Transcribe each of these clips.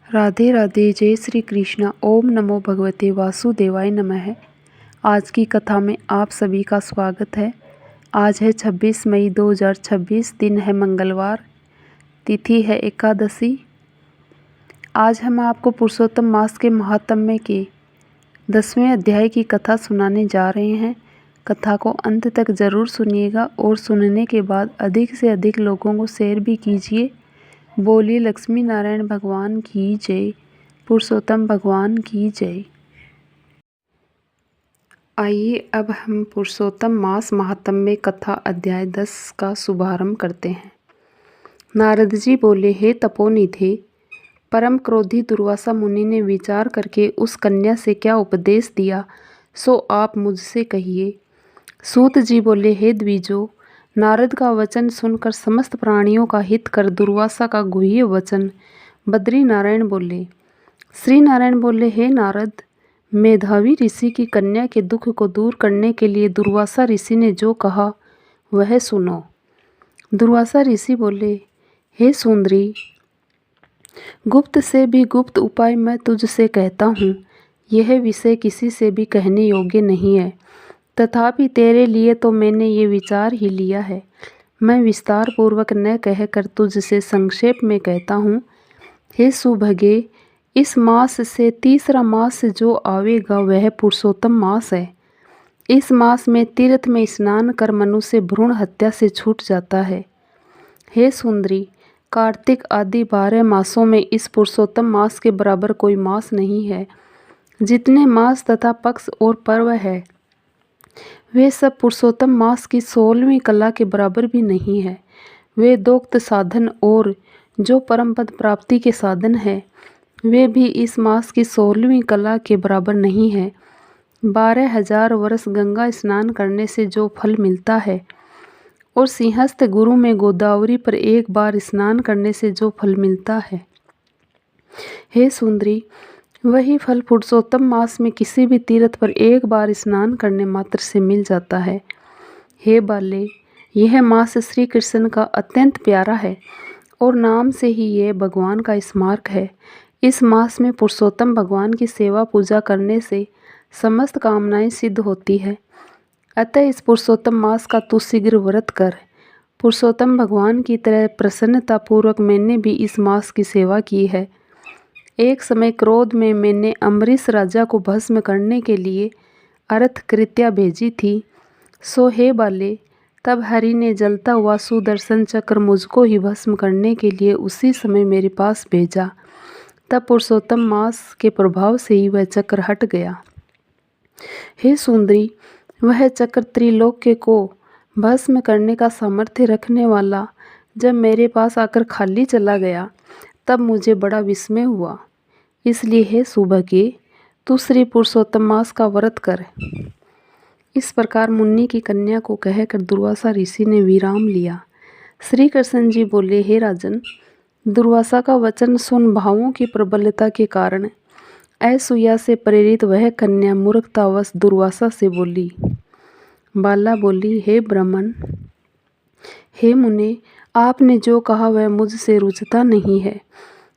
राधे राधे। जय श्री कृष्णा। ओम नमो भगवते वासुदेवाय नमः। आज की कथा में आप सभी का स्वागत है। आज है 26 मई 2026। दिन है मंगलवार। तिथि है एकादशी। आज हम आपको पुरुषोत्तम मास के महात्म्य के 10वें अध्याय की कथा सुनाने जा रहे हैं। कथा को अंत तक ज़रूर सुनिएगा और सुनने के बाद अधिक से अधिक लोगों को शेयर भी कीजिए। बोलिए लक्ष्मी नारायण भगवान की जय। पुरुषोत्तम भगवान की जय। आइए अब हम पुरुषोत्तम मास महात्म्य कथा अध्याय 10 का शुभारंभ करते हैं। नारद जी बोले, हे तपोनिधे, परम क्रोधी दुर्वासा मुनि ने विचार करके उस कन्या से क्या उपदेश दिया सो आप मुझसे कहिए। सूत जी बोले, हे द्विजो, नारद का वचन सुनकर समस्त प्राणियों का हित कर दुर्वासा का गुह्य वचन बद्री नारायण बोले। श्री नारायण बोले, हे नारद, मेधावी ऋषि की कन्या के दुख को दूर करने के लिए दुर्वासा ऋषि ने जो कहा वह सुनो। दुर्वासा ऋषि बोले, हे सुंदरी, गुप्त से भी गुप्त उपाय मैं तुझसे कहता हूँ। यह विषय किसी से भी कहने योग्य नहीं है, तथापि तेरे लिए तो मैंने ये विचार ही लिया है। मैं विस्तार पूर्वक न कहकर तुझसे संक्षेप में कहता हूँ। हे सुभगे, इस मास से तीसरा मास जो आवेगा वह पुरुषोत्तम मास है। इस मास में तीर्थ में स्नान कर मनुष्य भ्रूण हत्या से छूट जाता है। हे सुंदरी, कार्तिक आदि 12 मासों में इस पुरुषोत्तम मास के बराबर कोई मास नहीं है। जितने मास तथा पक्ष और पर्व है वे सब पुरुषोत्तम मास की 16वीं कला के बराबर भी नहीं है। वे दोक्त साधन और जो परम पद प्राप्ति के साधन है वे भी इस मास की 16वीं कला के बराबर नहीं है। 12,000 वर्ष गंगा स्नान करने से जो फल मिलता है और सिंहस्थ गुरु में गोदावरी पर एक बार स्नान करने से जो फल मिलता है, हे सुंदरी, वही फल पुरुषोत्तम मास में किसी भी तीर्थ पर एक बार स्नान करने मात्र से मिल जाता है। हे बाले, यह मास श्री कृष्ण का अत्यंत प्यारा है और नाम से ही यह भगवान का स्मारक है। इस मास में पुरुषोत्तम भगवान की सेवा पूजा करने से समस्त कामनाएं सिद्ध होती है। अतः इस पुरुषोत्तम मास का तू शीघ्र व्रत कर। पुरुषोत्तम भगवान की तरह प्रसन्नतापूर्वक मैंने भी इस मास की सेवा की है। एक समय क्रोध में मैंने अम्बरीश राजा को भस्म करने के लिए अर्थ कृत्या भेजी थी। सो हे बाले, तब हरि ने जलता हुआ सुदर्शन चक्र मुझको ही भस्म करने के लिए उसी समय मेरे पास भेजा। तब पुरुषोत्तम मास के प्रभाव से ही वह चक्र हट गया। हे सुंदरी, वह चक्र त्रिलोक्य को भस्म करने का सामर्थ्य रखने वाला जब मेरे पास आकर खाली चला गया तब मुझे बड़ा विस्मय हुआ। इसलिए हे सुभगे, तू श्री पुरुषोत्तम मास का व्रत कर। इस प्रकार मुनि की कन्या को कहकर दुर्वासा ऋषि ने विराम लिया। श्री कृष्ण जी बोले, हे राजन, दुर्वासा का वचन सुन भावों की प्रबलता के कारण असूया से प्रेरित वह कन्या मूर्खतावश दुर्वासा से बोली। बाला बोली, हे ब्राह्मण, हे मुने, आपने जो कहा वह मुझसे रुचता नहीं है।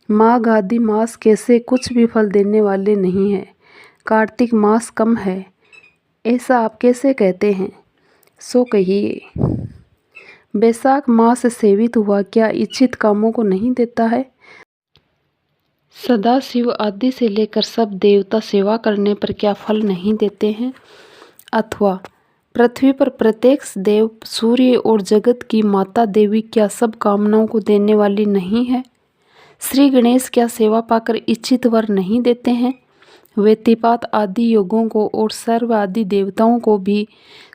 माघ आदि मास कैसे कुछ भी फल देने वाले नहीं हैं। कार्तिक मास कम है, ऐसा आप कैसे कहते हैं? सो कहिए। बैसाख मास सेवित हुआ क्या इच्छित कामों को नहीं देता है? सदा शिव आदि से लेकर सब देवता सेवा करने पर क्या फल नहीं देते हैं? अथवा पृथ्वी पर प्रत्येक देव, सूर्य और जगत की माता देवी क्या सब कामनाओं को देने वाली नहीं है? श्री गणेश क्या सेवा पाकर इच्छित वर नहीं देते हैं? व्यतिपात आदि योगों को और सर्व आदि देवताओं को भी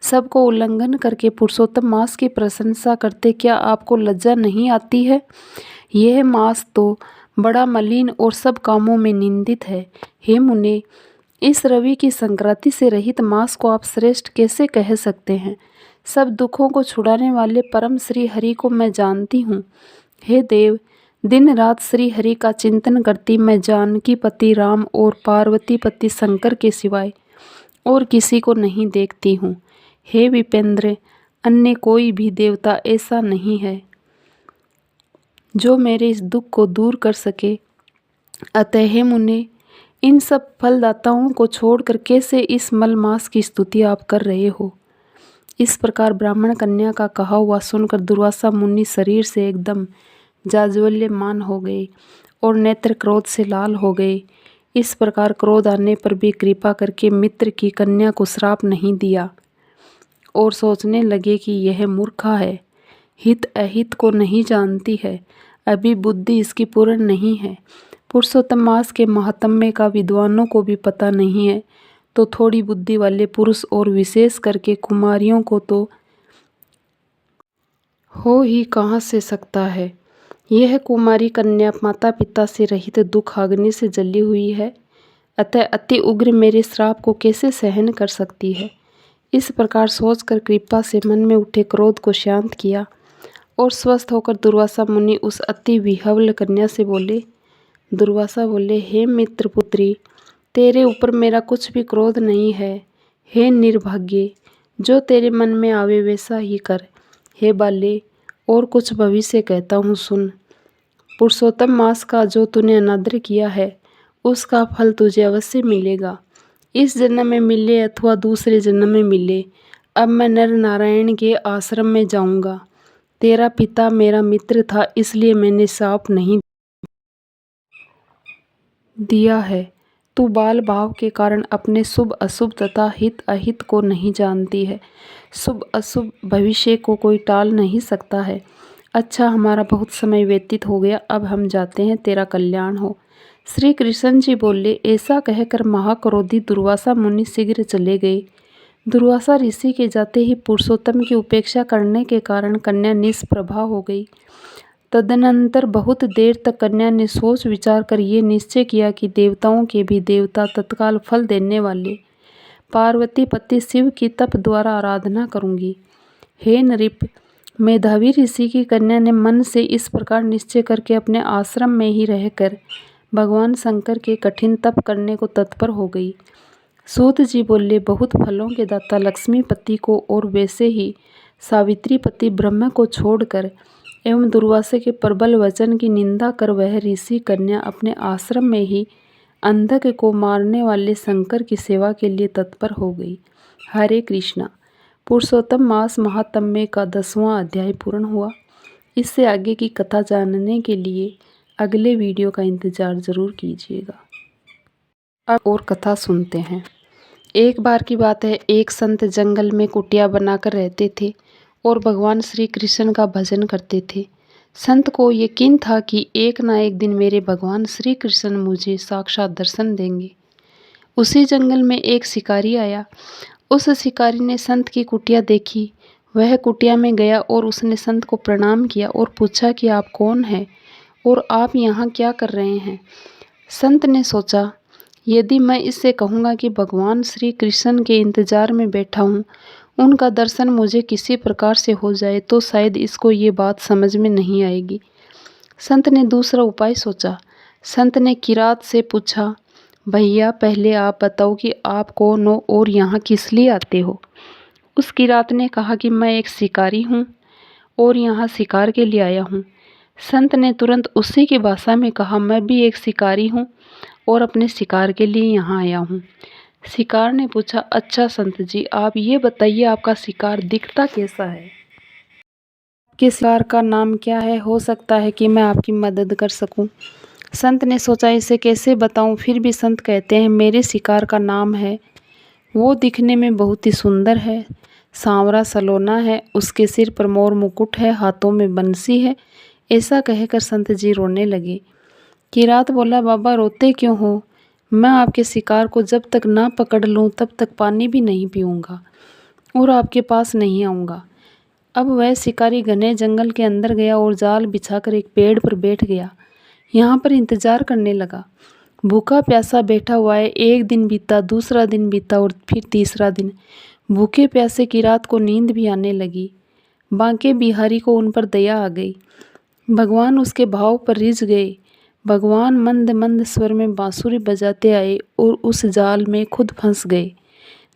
सबको उल्लंघन करके पुरुषोत्तम मास की प्रशंसा करते क्या आपको लज्जा नहीं आती है? यह मास तो बड़ा मलिन और सब कामों में निंदित है। हे मुने, इस रवि की संक्रांति से रहित मास को आप श्रेष्ठ कैसे कह सकते हैं? सब दुखों को छुड़ाने वाले परम श्री हरि को मैं जानती हूँ। हे देव, दिन रात श्री हरि का चिंतन करती मैं जानकी पति राम और पार्वती पति शंकर के सिवाय और किसी को नहीं देखती हूँ। हे विपेंद्र, अन्य कोई भी देवता ऐसा नहीं है जो मेरे इस दुख को दूर कर सके अतः हे मुने, इन सब फलदाताओं को छोड़कर कैसे इस मलमास की स्तुति आप कर रहे हो। इस प्रकार ब्राह्मण कन्या का कहा हुआ सुनकर दुर्वासा मुनि शरीर से एकदम जाज्वल्यमान हो गए और नेत्र क्रोध से लाल हो गए। इस प्रकार क्रोध आने पर भी कृपा करके मित्र की कन्या को श्राप नहीं दिया और सोचने लगे कि यह मूर्खा है, हित अहित को नहीं जानती है, अभी बुद्धि इसकी पूर्ण नहीं है। पुरुषोत्तम मास के महात्म्य का विद्वानों को भी पता नहीं है, तो थोड़ी बुद्धि वाले पुरुष और विशेष करके कुमारियों को तो हो ही कहाँ से सकता है। यह कुमारी कन्या माता पिता से रहित दुख अग्नि से जली हुई है, अतः अति उग्र मेरे श्राप को कैसे सहन कर सकती है। इस प्रकार सोचकर कृपा से मन में उठे क्रोध को शांत किया और स्वस्थ होकर दुर्वासा मुनि उस अति विहवल कन्या से बोले। दुर्वासा बोले, हे मित्र पुत्री, तेरे ऊपर मेरा कुछ भी क्रोध नहीं है। हे निर्भाग्य, जो तेरे मन में आवे वैसा ही कर। हे बाले, और कुछ भविष्य कहता हूँ सुन। पुरुषोत्तम मास का जो तूने अनादर किया है, उसका फल तुझे अवश्य मिलेगा, इस जन्म में मिले अथवा दूसरे जन्म में मिले। अब मैं नर नारायण के आश्रम में जाऊंगा। तेरा पिता मेरा मित्र था, इसलिए मैंने शाप नहीं दिया है। तू बाल भाव के कारण अपने शुभ अशुभ तथा हित अहित को नहीं जानती है। शुभ अशुभ भविष्य को कोई टाल नहीं सकता है। अच्छा, हमारा बहुत समय व्यतीत हो गया, अब हम जाते हैं, तेरा कल्याण हो। श्री कृष्ण जी बोले। ऐसा कहकर महाक्रोधी दुर्वासा मुनि शीघ्र चले गए। दुर्वासा ऋषि के जाते ही पुरुषोत्तम की उपेक्षा करने के कारण कन्या निष्प्रभा हो गई। तदनंतर बहुत देर तक कन्या ने सोच विचार कर ये निश्चय किया कि देवताओं के भी देवता तत्काल फल देने वाले पार्वती पति शिव की तप द्वारा आराधना करूंगी। हे नृप, मेधावी ऋषि की कन्या ने मन से इस प्रकार निश्चय करके अपने आश्रम में ही रहकर भगवान शंकर के कठिन तप करने को तत्पर हो गई। सूत जी बोले, बहुत फलों के दाता लक्ष्मीपति को और वैसे ही सावित्री पति ब्रह्म को छोड़कर एवं दुर्वासा के प्रबल वचन की निंदा कर वह ऋषि कन्या अपने आश्रम में ही अंधक को मारने वाले शंकर की सेवा के लिए तत्पर हो गई। हरे कृष्णा। पुरुषोत्तम मास महात्म्य का 10वां अध्याय पूर्ण हुआ। इससे आगे की कथा जानने के लिए अगले वीडियो का इंतज़ार ज़रूर कीजिएगा। अब और कथा सुनते हैं। एक बार की बात है, एक संत जंगल में कुटिया बनाकर रहते थे और भगवान श्री कृष्ण का भजन करते थे। संत को यकीन था कि एक ना एक दिन मेरे भगवान श्री कृष्ण मुझे साक्षात दर्शन देंगे। उसी जंगल में एक शिकारी आया। उस शिकारी ने संत की कुटिया देखी। वह कुटिया में गया और उसने संत को प्रणाम किया और पूछा कि आप कौन हैं और आप यहाँ क्या कर रहे हैं। संत ने सोचा, यदि मैं इससे कहूँगा कि भगवान श्री कृष्ण के इंतजार में बैठा हूँ, उनका दर्शन मुझे किसी प्रकार से हो जाए तो शायद इसको ये बात समझ में नहीं आएगी। संत ने दूसरा उपाय सोचा। संत ने किरात से पूछा, भैया पहले आप बताओ कि आप कौन हो और यहाँ किस लिए आते हो। उस किरात ने कहा कि मैं एक शिकारी हूँ और यहाँ शिकार के लिए आया हूँ। संत ने तुरंत उसी की भाषा में कहा, मैं भी एक शिकारी हूँ और अपने शिकार के लिए यहाँ आया हूँ। शिकार ने पूछा, अच्छा संत जी, आप ये बताइए आपका शिकार दिखता कैसा है, आपके शिकार का नाम क्या है, हो सकता है कि मैं आपकी मदद कर सकूं। संत ने सोचा, इसे कैसे बताऊं। फिर भी संत कहते हैं, मेरे शिकार का नाम है, वो दिखने में बहुत ही सुंदर है, सांवरा सलोना है, उसके सिर पर मोर मुकुट है, हाथों में बंसी है। ऐसा कहकर संत जी रोने लगे। किरात बोला, बाबा रोते क्यों हो, मैं आपके शिकार को जब तक ना पकड़ लूँ तब तक पानी भी नहीं पीऊँगा और आपके पास नहीं आऊँगा। अब वह शिकारी घने जंगल के अंदर गया और जाल बिछाकर एक पेड़ पर बैठ गया। यहाँ पर इंतजार करने लगा। भूखा प्यासा बैठा हुआ है। एक दिन बीता, दूसरा दिन बीता और फिर तीसरा दिन। भूखे प्यासे किरात को नींद भी आने लगी। बांके बिहारी को उन पर दया आ गई। भगवान उसके भाव पर रिझ गए। भगवान मंद मंद स्वर में बांसुरी बजाते आए और उस जाल में खुद फंस गए।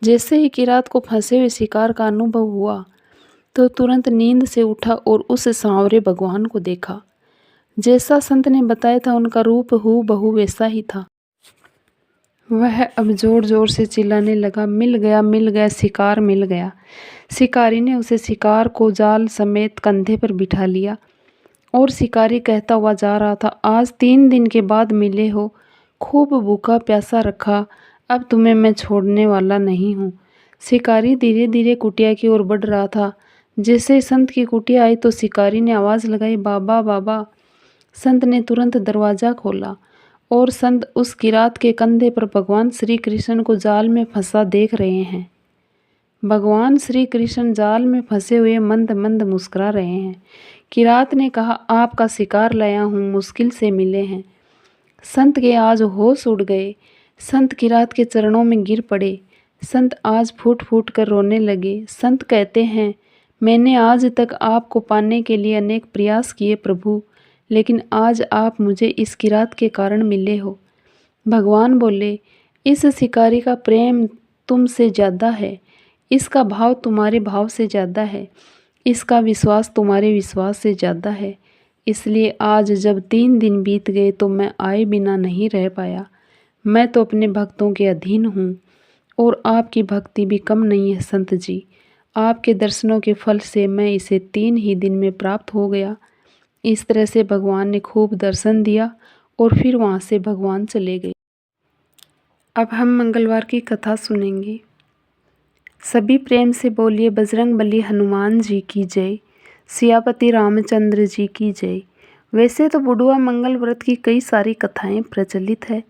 जैसे ही किरात को फंसे हुए शिकार का अनुभव हुआ तो तुरंत नींद से उठा और उस सांवरे भगवान को देखा। जैसा संत ने बताया था उनका रूप हूबहू वैसा ही था। वह अब जोर जोर से चिल्लाने लगा, मिल गया, शिकार मिल गया। शिकारी ने उसे शिकार को जाल समेत कंधे पर बिठा लिया और शिकारी कहता हुआ जा रहा था, आज 3 दिन के बाद मिले हो, खूब भूखा प्यासा रखा, अब तुम्हें मैं छोड़ने वाला नहीं हूँ। शिकारी धीरे धीरे कुटिया की ओर बढ़ रहा था। जैसे ही संत की कुटिया आई तो शिकारी ने आवाज़ लगाई, बाबा बाबा। संत ने तुरंत दरवाज़ा खोला और संत उस किरात के कंधे पर भगवान श्री कृष्ण को जाल में फंसा देख रहे हैं। भगवान श्री कृष्ण जाल में फंसे हुए मंद मंद मुस्कुरा रहे हैं। किरात ने कहा, आपका शिकार लाया हूँ, मुश्किल से मिले हैं। संत के आज होश उड़ गए। संत किरात के चरणों में गिर पड़े। संत आज फूट फूट कर रोने लगे। संत कहते हैं, मैंने आज तक आपको पाने के लिए अनेक प्रयास किए प्रभु, लेकिन आज आप मुझे इस किरात के कारण मिले हो। भगवान बोले, इस शिकारी का प्रेम तुमसे ज़्यादा है, इसका भाव तुम्हारे भाव से ज़्यादा है, इसका विश्वास तुम्हारे विश्वास से ज़्यादा है। इसलिए आज जब 3 दिन बीत गए तो मैं आए बिना नहीं रह पाया। मैं तो अपने भक्तों के अधीन हूँ और आपकी भक्ति भी कम नहीं है संत जी। आपके दर्शनों के फल से मैं इसे 3 ही दिन में प्राप्त हो गया। इस तरह से भगवान ने खूब दर्शन दिया और फिर वहाँ से भगवान चले गए। अब हम मंगलवार की कथा सुनेंगे। सभी प्रेम से बोलिए बजरंगबली हनुमान जी की जय, सियापति रामचंद्र जी की जय। वैसे तो बुढ़वा मंगल व्रत की कई सारी कथाएं प्रचलित है,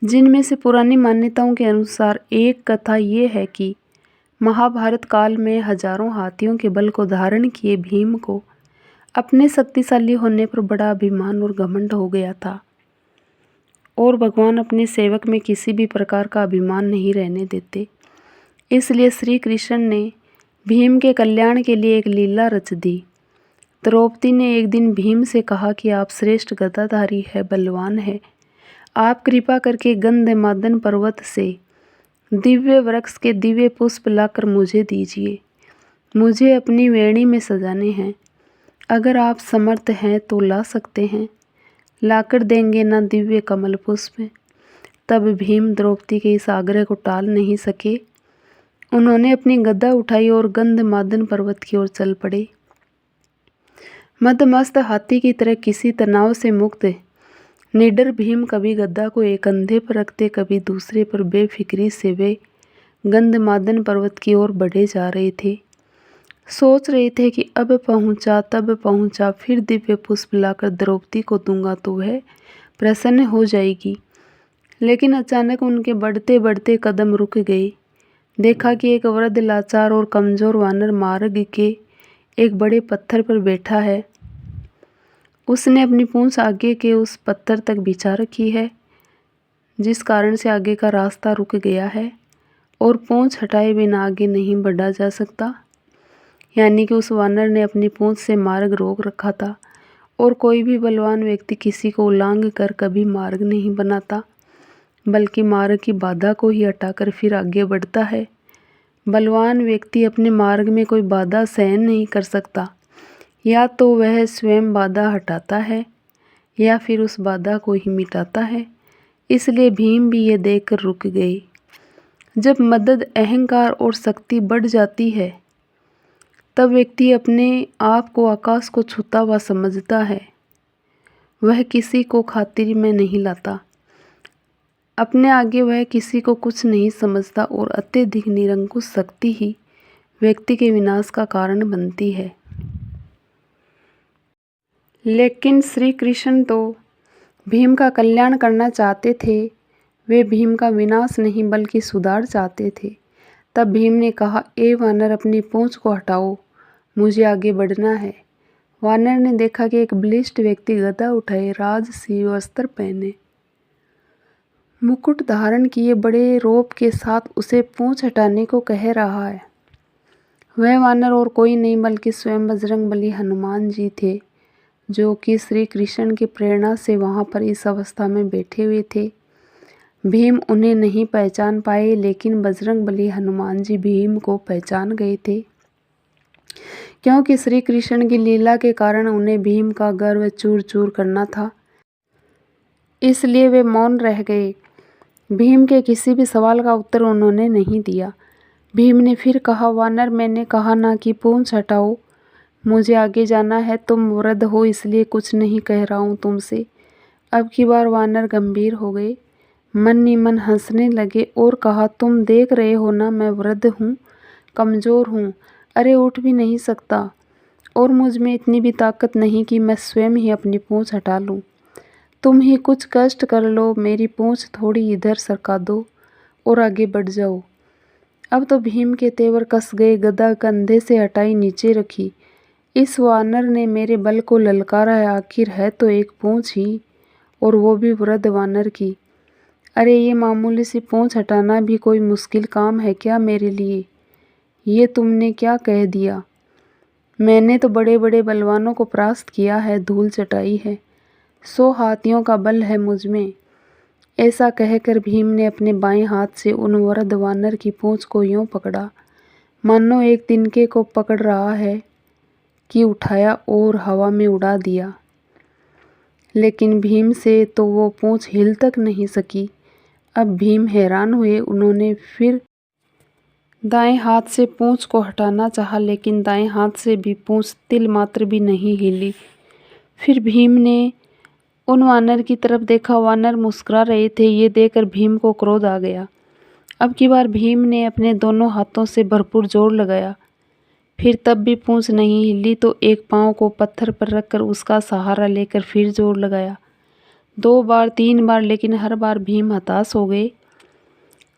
जिनमें से पुरानी मान्यताओं के अनुसार एक कथा ये है कि महाभारत काल में हजारों हाथियों के बल को धारण किए भीम को अपने शक्तिशाली होने पर बड़ा अभिमान और घमंड हो गया था और भगवान अपने सेवक में किसी भी प्रकार का अभिमान नहीं रहने देते। इसलिए श्री कृष्ण ने भीम के कल्याण के लिए एक लीला रच दी। द्रौपदी ने एक दिन भीम से कहा कि आप श्रेष्ठ गदाधारी है, बलवान है, आप कृपा करके गंधमादन पर्वत से दिव्य वृक्ष के दिव्य पुष्प लाकर मुझे दीजिए, मुझे अपनी वेणी में सजाने हैं। अगर आप समर्थ हैं तो ला सकते हैं, लाकर देंगे ना दिव्य कमल पुष्प। तब भीम द्रौपदी के इस आग्रह को टाल नहीं सके। उन्होंने अपनी गदा उठाई और गंधमादन पर्वत की ओर चल पड़े। मदमस्त हाथी की तरह किसी तनाव से मुक्त निडर भीम कभी गदा को एक कंधे पर रखते, कभी दूसरे पर बेफिक्री से वे गंधमादन पर्वत की ओर बढ़े जा रहे थे। सोच रहे थे कि अब पहुंचा तब पहुंचा, फिर दिव्य पुष्प लाकर द्रौपदी को दूंगा तो वह प्रसन्न हो जाएगी। लेकिन अचानक उनके बढ़ते बढ़ते कदम रुक गए। देखा कि एक वृद्ध लाचार और कमजोर वानर मार्ग के एक बड़े पत्थर पर बैठा है। उसने अपनी पूंछ आगे के उस पत्थर तक बिछा रखी है, जिस कारण से आगे का रास्ता रुक गया है और पूंछ हटाए बिना आगे नहीं बढ़ा जा सकता। यानी कि उस वानर ने अपनी पूंछ से मार्ग रोक रखा था और कोई भी बलवान व्यक्ति किसी को उल्लंघन कर कभी मार्ग नहीं बनाता, बल्कि मार्ग की बाधा को ही हटाकर फिर आगे बढ़ता है। बलवान व्यक्ति अपने मार्ग में कोई बाधा सहन नहीं कर सकता, या तो वह स्वयं बाधा हटाता है या फिर उस बाधा को ही मिटाता है। इसलिए भीम भी ये देखकर रुक गए। जब मदद, अहंकार और शक्ति बढ़ जाती है तब व्यक्ति अपने आप को आकाश को छूता हुआ समझता है। वह किसी को खातिर में नहीं लाता, अपने आगे वह किसी को कुछ नहीं समझता और अत्यधिक निरंकुश शक्ति ही व्यक्ति के विनाश का कारण बनती है। लेकिन श्री कृष्ण तो भीम का कल्याण करना चाहते थे, वे भीम का विनाश नहीं बल्कि सुधार चाहते थे। तब भीम ने कहा, ए वानर, अपनी पूंछ को हटाओ, मुझे आगे बढ़ना है। वानर ने देखा कि एक बलिष्ठ व्यक्ति गदा उठाए, राजसी वस्त्र पहने, मुकुट धारण किए बड़े रोब के साथ उसे पूंछ हटाने को कह रहा है। वह वानर और कोई नहीं बल्कि स्वयं बजरंगबली हनुमान जी थे, जो कि श्री कृष्ण की प्रेरणा से वहाँ पर इस अवस्था में बैठे हुए थे। भीम उन्हें नहीं पहचान पाए, लेकिन बजरंगबली हनुमान जी भीम को पहचान गए थे। क्योंकि श्री कृष्ण की लीला के कारण उन्हें भीम का गर्व चूर चूर करना था, इसलिए वे मौन रह गए। भीम के किसी भी सवाल का उत्तर उन्होंने नहीं दिया। भीम ने फिर कहा, वानर, मैंने कहा ना कि पूंछ हटाओ, मुझे आगे जाना है। तुम वृद्ध हो इसलिए कुछ नहीं कह रहा हूँ तुमसे। अब की बार वानर गंभीर हो गए, मन ही मन हंसने लगे और कहा, तुम देख रहे हो ना, मैं वृद्ध हूँ, कमज़ोर हूँ, अरे उठ भी नहीं सकता, और मुझ में इतनी भी ताकत नहीं कि मैं स्वयं ही अपनी पूंछ हटा लूँ। तुम ही कुछ कष्ट कर लो, मेरी पूंछ थोड़ी इधर सरका दो और आगे बढ़ जाओ। अब तो भीम के तेवर कस गए। गदा कंधे से हटाई नीचे रखी। इस वानर ने मेरे बल को ललकारा है, आखिर है तो एक पूंछ ही, और वो भी वृद्ध वानर की। अरे ये मामूली सी पूंछ हटाना भी कोई मुश्किल काम है क्या मेरे लिए? ये तुमने क्या कह दिया? मैंने तो बड़े बड़े बलवानों को परास्त किया है, धूल चटाई है, 100 हाथियों का बल है मुझ में। ऐसा कहकर भीम ने अपने बाएं हाथ से उन वृद्ध वानर की पूंछ को यूं पकड़ा, मानो एक तिनके को पकड़ रहा है, कि उठाया और हवा में उड़ा दिया। लेकिन भीम से तो वो पूंछ हिल तक नहीं सकी। अब भीम हैरान हुए। उन्होंने फिर दाएं हाथ से पूंछ को हटाना चाहा, लेकिन दाएं हाथ से भी पूंछ तिल मात्र भी नहीं हिली। फिर भीम ने उन वानर की तरफ देखा। वानर मुस्कुरा रहे थे। ये देखकर भीम को क्रोध आ गया। अब की बार भीम ने अपने दोनों हाथों से भरपूर जोर लगाया। फिर तब भी पूंछ नहीं हिली तो एक पांव को पत्थर पर रखकर उसका सहारा लेकर फिर जोर लगाया। 2 बार 3 बार, लेकिन हर बार भीम हताश हो गए।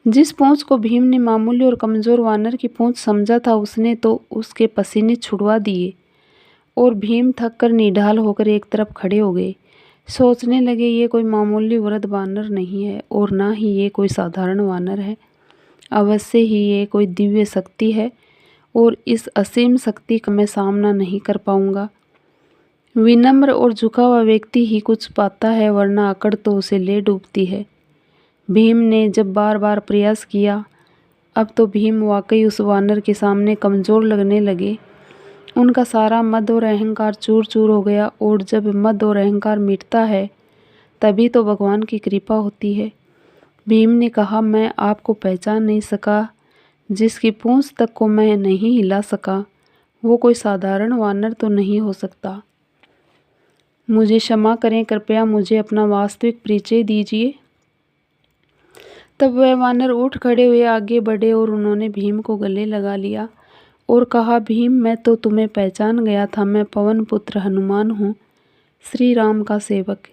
जिस पूंछ को भीम ने मामूली और कमज़ोर वानर की पूंछ समझा था, उसने तो उसके पसीने छुड़वा दिए और भीम थक कर निढाल होकर एक तरफ खड़े हो गए। सोचने लगे, ये कोई मामूली वृद्ध वानर नहीं है और ना ही ये कोई साधारण वानर है। अवश्य ही ये कोई दिव्य शक्ति है और इस असीम शक्ति का मैं सामना नहीं कर पाऊंगा। विनम्र और झुका हुआ व्यक्ति ही कुछ पाता है, वरना अकड़ तो उसे ले डूबती है। भीम ने जब बार बार प्रयास किया, अब तो भीम वाकई उस वानर के सामने कमज़ोर लगने लगे। उनका सारा मद और अहंकार चूर चूर हो गया, और जब मद और अहंकार मिटता है तभी तो भगवान की कृपा होती है। भीम ने कहा, मैं आपको पहचान नहीं सका। जिसकी पूंछ तक को मैं नहीं हिला सका, वो कोई साधारण वानर तो नहीं हो सकता। मुझे क्षमा करें, कृपया मुझे अपना वास्तविक परिचय दीजिए। तब वह वानर उठ खड़े हुए आगे बढ़े और उन्होंने भीम को गले लगा लिया और कहा, भीम, मैं तो तुम्हें पहचान गया था। मैं पवन पुत्र हनुमान हूँ, श्री राम का सेवक।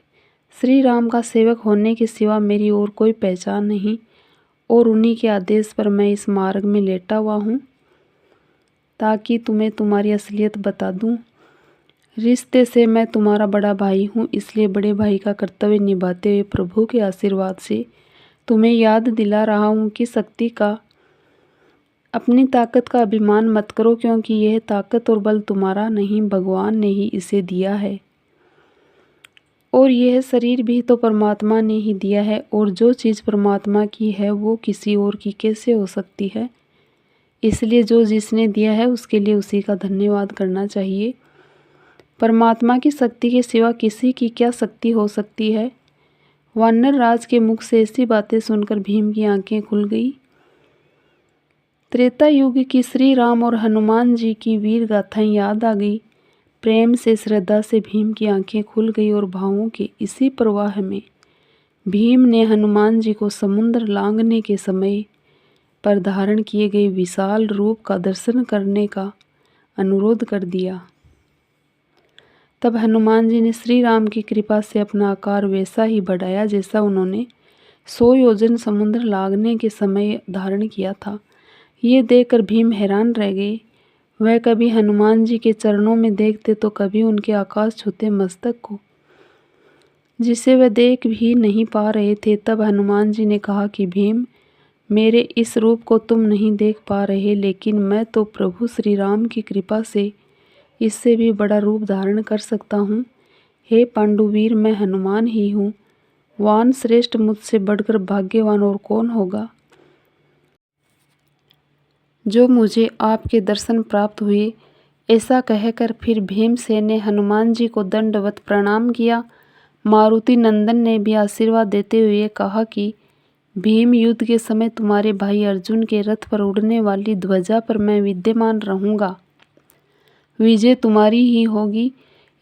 श्री राम का सेवक होने के सिवा मेरी और कोई पहचान नहीं, और उन्हीं के आदेश पर मैं इस मार्ग में लेटा हुआ हूँ, ताकि तुम्हें तुम्हारी असलियत बता दूँ। रिश्ते से मैं तुम्हारा बड़ा भाई हूँ, इसलिए बड़े भाई का कर्तव्य निभाते हुए प्रभु के आशीर्वाद से तुम्हें याद दिला रहा हूँ कि शक्ति का, अपनी ताकत का अभिमान मत करो, क्योंकि यह ताकत और बल तुम्हारा नहीं, भगवान ने ही इसे दिया है। और यह शरीर भी तो परमात्मा ने ही दिया है, और जो चीज़ परमात्मा की है वो किसी और की कैसे हो सकती है? इसलिए जो जिसने दिया है उसके लिए उसी का धन्यवाद करना चाहिए। परमात्मा की शक्ति के सिवा किसी की क्या शक्ति हो सकती है? वानर राज के मुख से ऐसी बातें सुनकर भीम की आंखें खुल गई। त्रेता युग की श्री राम और हनुमान जी की वीर गाथाएं याद आ गई। प्रेम से, श्रद्धा से भीम की आंखें खुल गई, और भावों के इसी प्रवाह में भीम ने हनुमान जी को समुद्र लांघने के समय पर धारण किए गए विशाल रूप का दर्शन करने का अनुरोध कर दिया। तब हनुमान जी ने श्री राम की कृपा से अपना आकार वैसा ही बढ़ाया जैसा उन्होंने 100 योजन समुद्र लांघने के समय धारण किया था। ये देखकर भीम हैरान रह गए। वह कभी हनुमान जी के चरणों में देखते तो कभी उनके आकाश छूते मस्तक को, जिसे वह देख भी नहीं पा रहे थे। तब हनुमान जी ने कहा कि भीम, मेरे इस रूप को तुम नहीं देख पा रहे, लेकिन मैं तो प्रभु श्री राम की कृपा से इससे भी बड़ा रूप धारण कर सकता हूँ। हे पांडुवीर, मैं हनुमान ही हूँ। वान श्रेष्ठ मुझसे बढ़कर भाग्यवान और कौन होगा? जो मुझे आपके दर्शन प्राप्त हुए, ऐसा कहकर फिर भीमसेन ने हनुमान जी को दंडवत प्रणाम किया। मारुति नंदन ने भी आशीर्वाद देते हुए कहा कि भीम, युद्ध के समय तुम्हारे भाई अर्जुन के रथ पर उड़ने वाली ध्वजा पर मैं विद्यमान रहूँगा, विजय तुम्हारी ही होगी।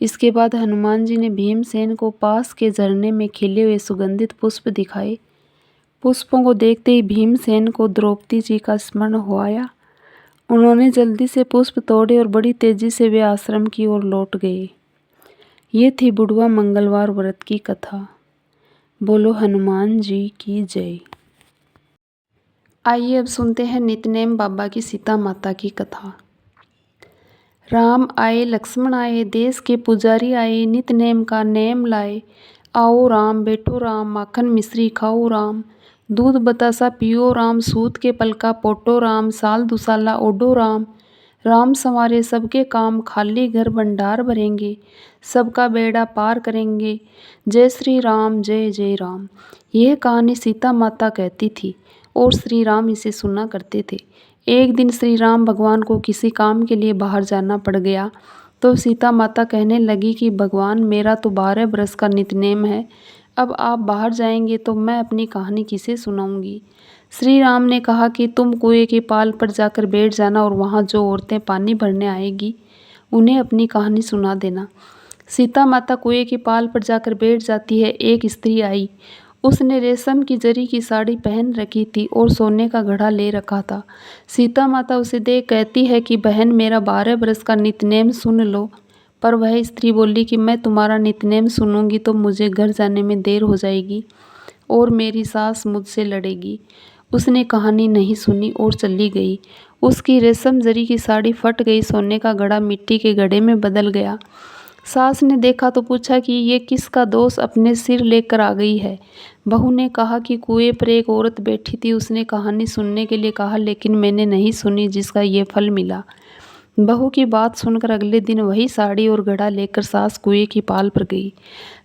इसके बाद हनुमान जी ने भीमसेन को पास के झरने में खिले हुए सुगंधित पुष्प दिखाए। पुष्पों को देखते ही भीमसेन को द्रौपदी जी का स्मरण हो आया। उन्होंने जल्दी से पुष्प तोड़े और बड़ी तेजी से वे आश्रम की ओर लौट गए। ये थी बुढ़वा मंगलवार व्रत की कथा। बोलो हनुमान जी की जय। आइए अब सुनते हैं नितनेम बाबा की सीता माता की कथा। राम आए, लक्ष्मण आए, देश के पुजारी आए, नितनेम का नेम लाए। आओ राम, बैठो राम, माखन मिश्री खाओ राम, दूध बतासा पियो राम, सूत के पलका पोटो राम, साल दुसाला ओडो राम। राम संवारे सबके काम, खाली घर भंडार भरेंगे, सबका बेड़ा पार करेंगे। जय श्री राम, जय जय राम। यह कहानी सीता माता कहती थी और श्री राम इसे सुना करते थे। एक दिन श्री राम भगवान को किसी काम के लिए बाहर जाना पड़ गया तो सीता माता कहने लगी कि भगवान, मेरा तो 12 बरस का नितनेम है, अब आप बाहर जाएंगे तो मैं अपनी कहानी किसे सुनाऊंगी। श्री राम ने कहा कि तुम कुएं के पाल पर जाकर बैठ जाना और वहाँ जो औरतें पानी भरने आएगी उन्हें अपनी कहानी सुना देना। सीता माता कुएं के पाल पर जाकर बैठ जाती है। एक स्त्री आई, उसने रेशम की जरी की साड़ी पहन रखी थी और सोने का घड़ा ले रखा था। सीता माता उसे देख कहती है कि बहन, मेरा 12 बरस का नितनेम सुन लो। पर वह स्त्री बोली कि मैं तुम्हारा नितनेम सुनूंगी तो मुझे घर जाने में देर हो जाएगी और मेरी सास मुझसे लड़ेगी। उसने कहानी नहीं सुनी और चली गई। उसकी रेशम जरी की साड़ी फट गई, सोने का घड़ा मिट्टी के घड़े में बदल गया। सास ने देखा तो पूछा कि ये किसका दोष अपने सिर लेकर आ गई है। बहू ने कहा कि कुएं पर एक औरत बैठी थी, उसने कहानी सुनने के लिए कहा लेकिन मैंने नहीं सुनी, जिसका ये फल मिला। बहू की बात सुनकर अगले दिन वही साड़ी और घड़ा लेकर सास कुएं की पाल पर गई।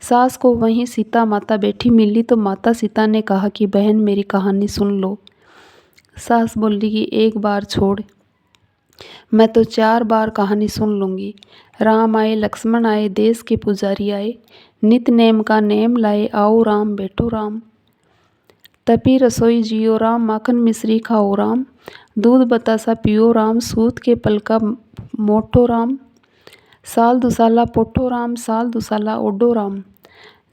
सास को वहीं सीता माता बैठी मिली तो माता सीता ने कहा कि बहन, मेरी कहानी सुन लो। सास बोली कि एक बार छोड़, मैं तो 4 बार कहानी सुन लूँगी। राम आए, लक्ष्मण आए, देश के पुजारी आए, नित नेम का नेम लाए। आओ राम, बैठो राम, तपी रसोई जियो राम, माखन मिश्री खाओ राम, दूध बतासा पियो राम, सूत के पलका मोटो राम, साल दुसाला पोठो राम, साल दुसाला ओडो राम।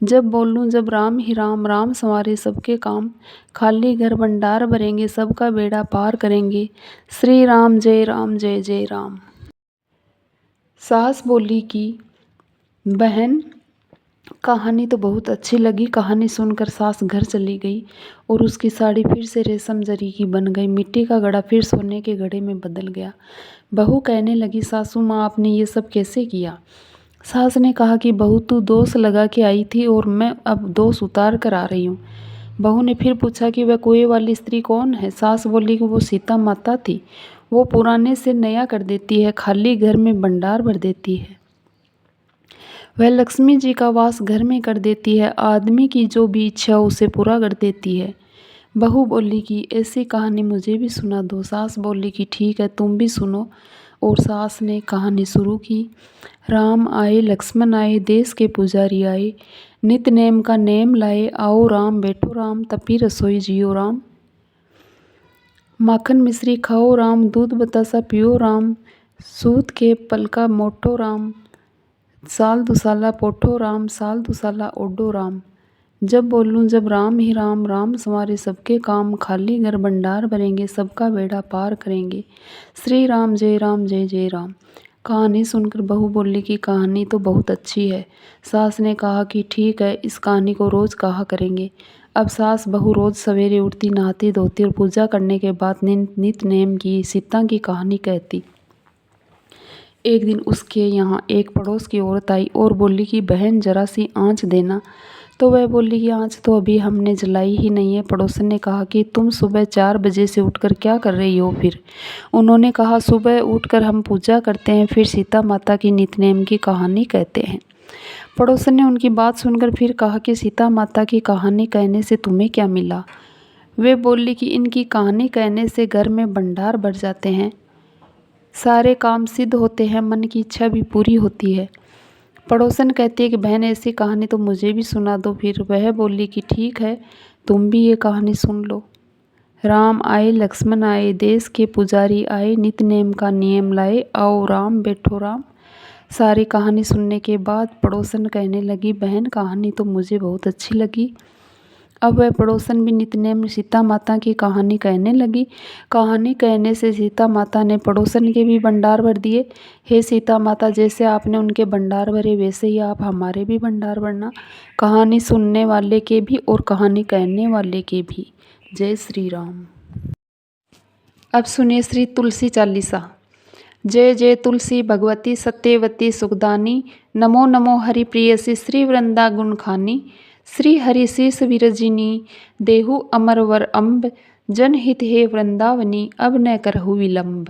जब बोलूं जब राम ही राम, राम संवारे सबके काम, खाली घर भंडार भरेंगे, सबका बेड़ा पार करेंगे। श्री राम, जय राम, जय जय राम। सास बोली कि बहन, कहानी तो बहुत अच्छी लगी। कहानी सुनकर सास घर चली गई और उसकी साड़ी फिर से रेशम जरी की बन गई। मिट्टी का घड़ा फिर सोने के घड़े में बदल गया। बहू कहने लगी, सासू माँ, आपने ये सब कैसे किया। सास ने कहा कि बहू, तू दोष लगा के आई थी और मैं अब दोष उतार कर आ रही हूँ। बहू ने फिर पूछा कि वह कुएं वाली स्त्री कौन है। सास बोली कि वो सीता माता थी, वो पुराने से नया कर देती है, खाली घर में भंडार भर देती है, वह लक्ष्मी जी का वास घर में कर देती है, आदमी की जो भी इच्छा हो उसे पूरा कर देती है। बहू बोली कि ऐसी कहानी मुझे भी सुना दो। सास बोली कि ठीक है, तुम भी सुनो। और सास ने कहानी शुरू की। राम आए, लक्ष्मण आए, देश के पुजारी आए, नित नेम का नेम लाए। आओ राम, बैठो राम, तपी रसोई जियो राम, माखन मिश्री खाओ राम, दूध बतासा पियो राम, सूत के पलका मोटो राम, साल दुसाला पोठो राम, साल दुसाला ओडो राम। जब बोलूं जब राम ही राम, राम संवारे सबके काम, खाली घर भंडार भरेंगे, सबका बेड़ा पार करेंगे। श्री राम, जय राम, जय जय राम। कहानी सुनकर बहू बोली कि कहानी तो बहुत अच्छी है। सास ने कहा कि ठीक है, इस कहानी को रोज़ कहा करेंगे। अब सास बहू रोज़ सवेरे उठती, नहाती धोती और पूजा करने के बाद नित नेम की सीता की कहानी कहती। एक दिन उसके यहाँ एक पड़ोस की औरत आई और बोली कि बहन, जरा सी आँच देना। तो वह बोली कि आँच तो अभी हमने जलाई ही नहीं है। पड़ोसन ने कहा कि तुम सुबह 4 बजे से उठकर क्या कर रही हो फिर। उन्होंने कहा, सुबह उठकर हम पूजा करते हैं, फिर सीता माता की नितनेम की कहानी कहते हैं। पड़ोसन ने उनकी बात सुनकर फिर कहा कि सीता माता की कहानी कहने से तुम्हें क्या मिला। वे बोली कि इनकी कहानी कहने से घर में भंडार भर जाते हैं, सारे काम सिद्ध होते हैं, मन की इच्छा भी पूरी होती है। पड़ोसन कहती है कि बहन ऐसी कहानी तो मुझे भी सुना दो। फिर वह बोली कि ठीक है, तुम भी ये कहानी सुन लो। राम आए लक्ष्मण आए, देश के पुजारी आए, नित नेम का नियम लाए, आओ राम बैठो राम। सारी कहानी सुनने के बाद पड़ोसन कहने लगी, बहन कहानी तो मुझे बहुत अच्छी लगी। अब वह पड़ोसन भी नितनेम सीता माता की कहानी कहने लगी। कहानी कहने से सीता माता ने पड़ोसन के भी भंडार भर दिए। हे सीता माता, जैसे आपने उनके भंडार भरे वैसे ही आप हमारे भी भंडार भरना, कहानी सुनने वाले के भी और कहानी कहने वाले के भी। जय श्री राम। अब सुनिए श्री तुलसी चालीसा। जय जय तुलसी भगवती सत्यवती सुखदानी, नमो नमो हरि प्रियसी श्री वृंदा गुणखानी। श्री हरि शीस विरजिनी, देहु अमर वर अम्ब, जनहित हे वृंदावनी, अब न करहु विलंब।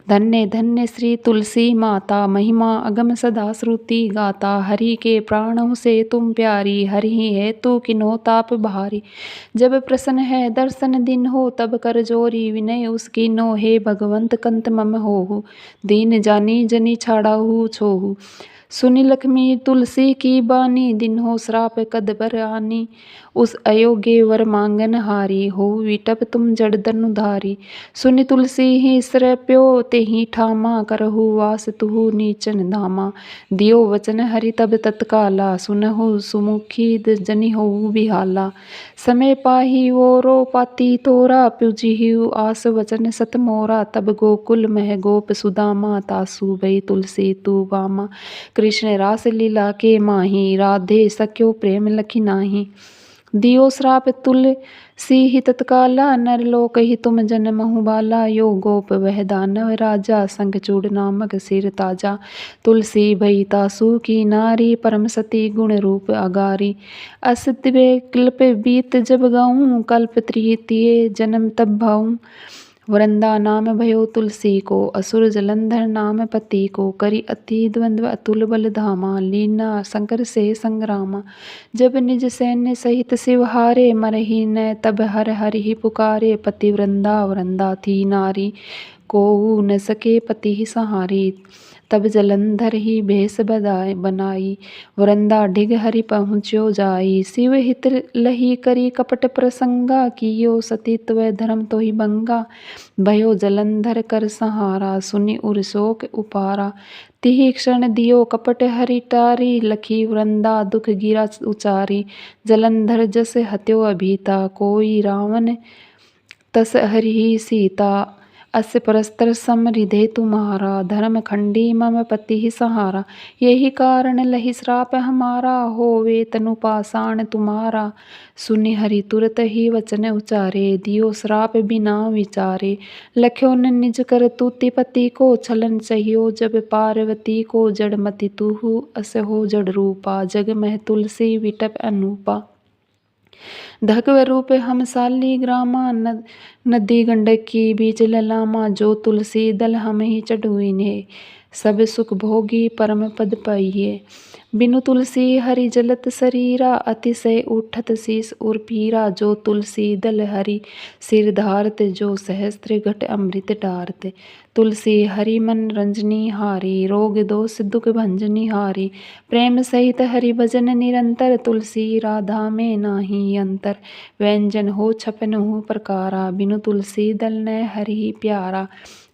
धन्य धन्य श्री तुलसी माता, महिमा अगम सदा श्रुति गाता। हरि के प्राणों से तुम प्यारी, हरि है तू किन्हो ताप बहारी। जब प्रसन्न है दर्शन दिन हो, तब कर जोरी विनय उसकी नो। हे भगवंत कंत मम होहु, दीन जानी जनी छाड़ाहु छोहु। सुनि लक्ष्मी तुलसी की बानी, दिन हो श्राप कद पर आनी। उस अयोग्य वर मांगन हारी, हो विटप तुम जड़ धनुधारी। सुनि तुलसी ही श्रप्यो ते ही ठामा, करहु वास तुहु नीचन धामा। दियो वचन हरि तब तत्काला, सुनहु सुमुखी जनि होऊ बिहाला। समय पाही वो रो पाती तोरा, पुजिहु आस वचन सत मोरा। तब गोकुल मह गोप सुदामा, तासु भई तुलसी तू बामा। कृष्ण रास लीला के माही, राधे सख्यो प्रेम लखी नाही। दियो श्राप तुलसी ही तत्काला, नरलोक ही तुम जन्महु बाला। यो गोप वह दानव राजा, शंखचूड़ नामक सिर ताजा। तुलसी भई तासु की नारी, परम सती गुण रूप अगारी। अस दिव्य कल्प बीत जब गाऊं, कल्प तृतीय जन्म तब भाऊं। वृंदा नाम भयो तुलसी को, असुर जलंधर नाम पति को। करी अति द्वंद्व अतुल बल धामा, लीना शंकर से संग्रामा। जब निज सैन्य सहित शिव हारे, मरहि न तब हर हरि ही पुकारे। पति वृंदा वृंदा थी नारी, कोऊ न सके पति ही सहारी। तब जलंधर ही भेष बनाई, वृंदा ढिग हरि पहुँच्यो जाई। शिव हित लही करी कपट प्रसंगा, कियो सतीत्व धर्म तो ही भंगा। भयो जलंधर कर सहारा, सुनि उर शोक उपारा। तिहि क्षण दियो कपट हरि टारी, लखी वृंदा दुख गिरा उचारी। जलंधर जस हत्यो अभीता, कोई रावण तस हरि सीता। अस परस्तर समरिधे तुम्हारा, धर्म खंडी मम पति ही सहारा। यही कारण लही श्राप हमारा, होवे तनु पाषाण तुम्हारा। सुनि हरि तुरत ही वचन उचारे, दियो श्राप बिना विचारे। लख्यो न निज कर तूति पति को, छलन चाहियो जब पार्वती को। जड़मति तुहु अस हो जड़ रूपा, जग मह तुलसी विटप अनूपा। धगव रूप हम शालिग्रामा, नदी गंडकी बीच ललामा। जो तुलसी दल हम ही चढ़ुइने, सब सुख भोगी परम पद पाइये। बिनु तुलसी हरि जलत शरीरा, अतिशय उठत शीस उर पीरा। जो तुलसी दल हरि सिर धारत, जो सहस्त्र घट अमृत डारत। तुलसी हरि मन रंजनी हारी, रोग दोष दुख भंजनी हारी। प्रेम सहित हरि भजन निरंतर, तुलसी राधा में नाही अंतर। व्यंजन हो छपन हो प्रकारा, बिनु तुलसी दल न हरि प्यारा।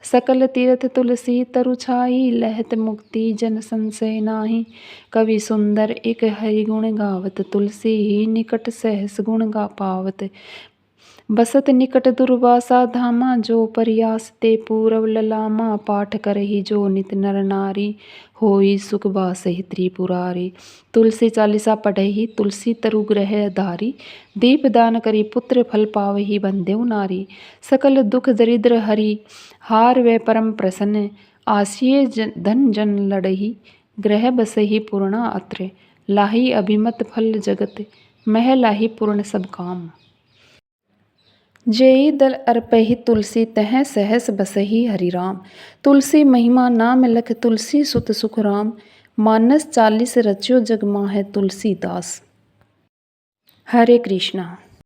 सकल तीर्थ तुलसी तरु छाई, लहत मुक्ति जन संशय नाही। कवि सुंदर एक हरि गुण गावत, तुलसी ही निकट सहस गुण गा पावत। बसत निकट दुर्वासा धामा, जो प्रयास ते पूरव ललामा। पाठ करहि जो नित नर नारी, होई सुख बासहि त्रिपुरारी। तुलसी चालीसा पढ़हि, तुलसी तरु ग्रह धारी। दीप दान करी पुत्र, फल पावहि बंदेव नारी। सकल दुख दरिद्र हरि हार, वे परम प्रसन्न। आसिये धन जन लड़हि, ग्रह बसहि पूर्णा अत्र। लाही अभिमत फल जगत, मह लाही पूर्ण सब काम। जेई दल अर्पहि तुलसी, तह सहस बसहि हरि राम। तुलसी महिमा नाम लख, तुलसी सुत सुख राम। मानस 40 रच्यो जग माहै, तुलसीदास। हरे कृष्णा।